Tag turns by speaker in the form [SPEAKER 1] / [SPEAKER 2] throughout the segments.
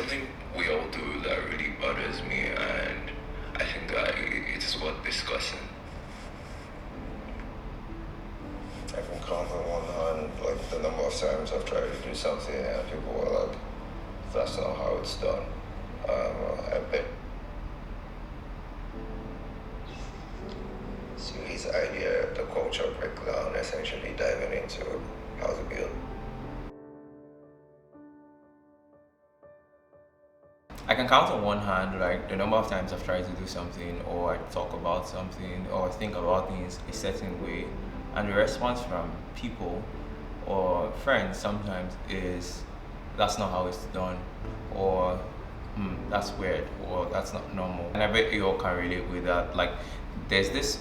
[SPEAKER 1] something we all do that really bothers me, and I think that it is worth discussing.
[SPEAKER 2] I can count on one hand like the number of times I've tried to do something and people were like, that's not how it's done. I bet. So his idea, the culture breakdown, essentially diving into how to build.
[SPEAKER 3] I can count on one hand like the number of times I've tried to do something or I talk about something or think about things a certain way, and the response from people or friends sometimes is that's not how it's done, or that's weird, or that's not normal. And I bet you all can relate with that. Like there's this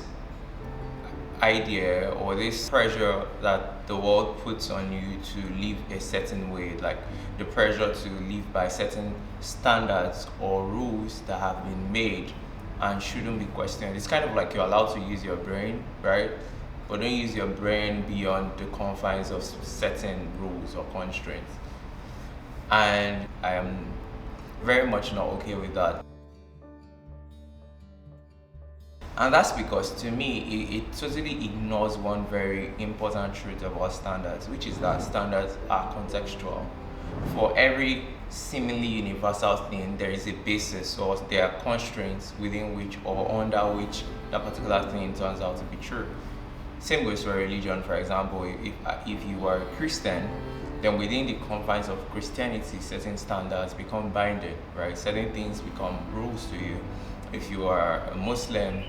[SPEAKER 3] idea or this pressure that the world puts on you to live a certain way, like the pressure to live by certain standards or rules that have been made and shouldn't be questioned. It's kind of like you're allowed to use your brain, right? But don't use your brain beyond the confines of certain rules or constraints. And I am very much not okay with that. And that's because to me, it totally ignores one very important truth about standards, which is that standards are contextual. For every seemingly universal thing, there is a basis or there are constraints within which or under which that particular thing turns out to be true. Same goes for religion, for example. If you are a Christian, then within the confines of Christianity, certain standards become binding, right? Certain things become rules to you. If you are a Muslim,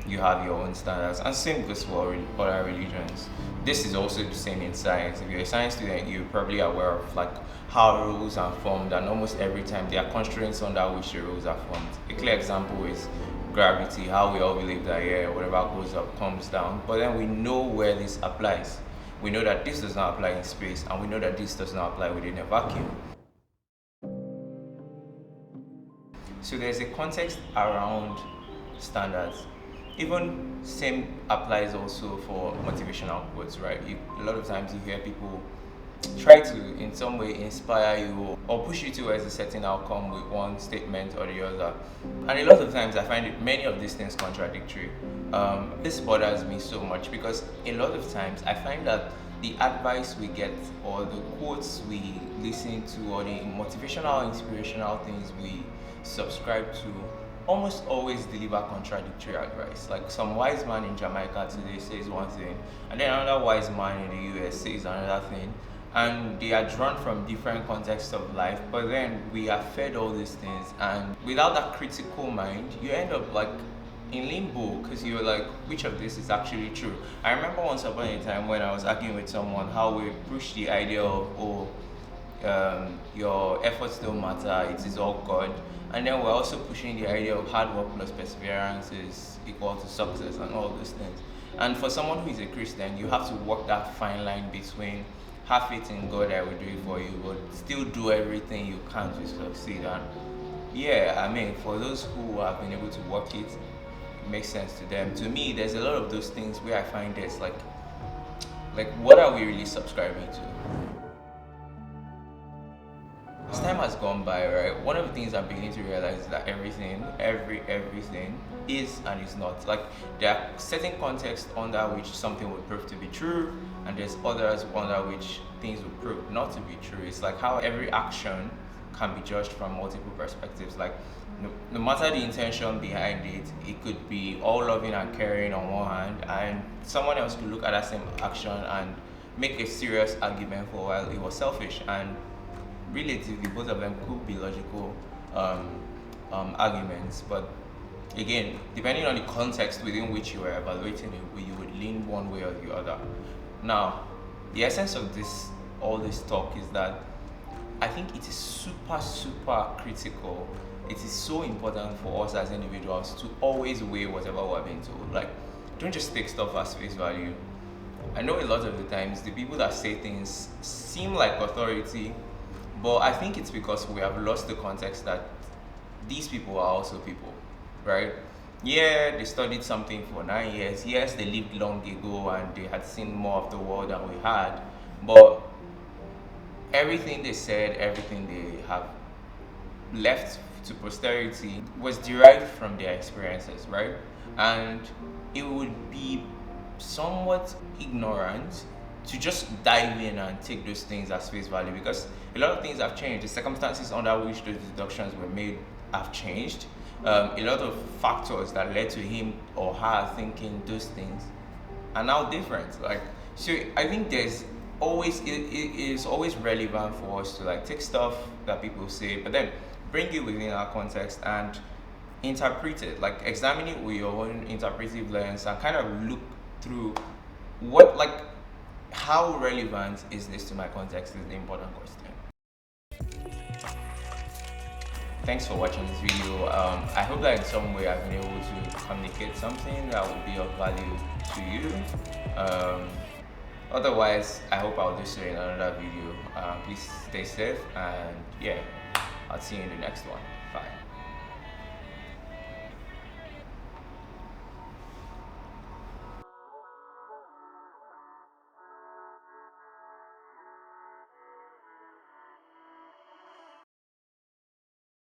[SPEAKER 3] you have your own standards, and same goes for other religions. This is also the same in science. If you're a science student, you're probably aware of like how rules are formed, and almost every time there are constraints under which the rules are formed. A clear example is gravity, how we all believe that yeah, whatever goes up comes down, but then we know where this applies. We know that this does not apply in space, and we know that this does not apply within a vacuum. So there's a context around standards. Even same applies also for motivational quotes, right? A lot of times you hear people try to in some way inspire you or push you towards a certain outcome with one statement or the other, and a lot of times I find many of these things contradictory. This bothers me so much because a lot of times I find that the advice we get or the quotes we listen to or the motivational inspirational things we subscribe to almost always deliver contradictory advice. Like some wise man in Jamaica today says one thing, and then another wise man in the US says another thing, and they are drawn from different contexts of life. But then we are fed all these things, and without that critical mind, you end up like in limbo because you're like, which of this is actually true? I remember once upon a time when I was arguing with someone how we pushed the idea of your efforts don't matter, it is all God. And then we're also pushing the idea of hard work plus perseverance is equal to success and all those things. And for someone who is a Christian, you have to walk that fine line between have faith in God, I will do it for you, but still do everything you can to succeed. And yeah, I mean, for those who have been able to work it, it makes sense to them. To me, there's a lot of those things where I find it's like what are we really subscribing to? As time has gone by, right, one of the things I'm beginning to realize is that everything is and is not. Like there are certain contexts under which something would prove to be true, and there's others under which things would prove not to be true. It's like how every action can be judged from multiple perspectives. Like no matter the intention behind it, it could be all loving and caring on one hand, and someone else could look at that same action and make a serious argument for while it was selfish. And relatively both of them could be logical arguments, but again, depending on the context within which you are evaluating it, you would lean one way or the other. Now, the essence of all this talk is that I think it is super critical. It is so important for us as individuals to always weigh whatever we're being told. Like, don't just take stuff as face value. I know a lot of the times the people that say things seem like authority, but I think it's because we have lost the context that these people are also people, right? Yeah, they studied something for 9 years. Yes, they lived long ago and they had seen more of the world than we had. But everything they said, everything they have left to posterity was derived from their experiences, right? And it would be somewhat ignorant to just dive in and take those things as face value, because a lot of things have changed. The circumstances under which those deductions were made have changed. A lot of factors that led to him or her thinking those things are now different. Like, so I think there's always it is always relevant for us to like take stuff that people say, but then bring it within our context and interpret it, like examine it with your own interpretive lens and kind of look through what, like, how relevant is this to my context is the important question. Thanks for watching this video. I hope that in some way I've been able to communicate something that would be of value to you. Otherwise, I hope I'll do so in another video. Please stay safe, and yeah, I'll see you in the next one.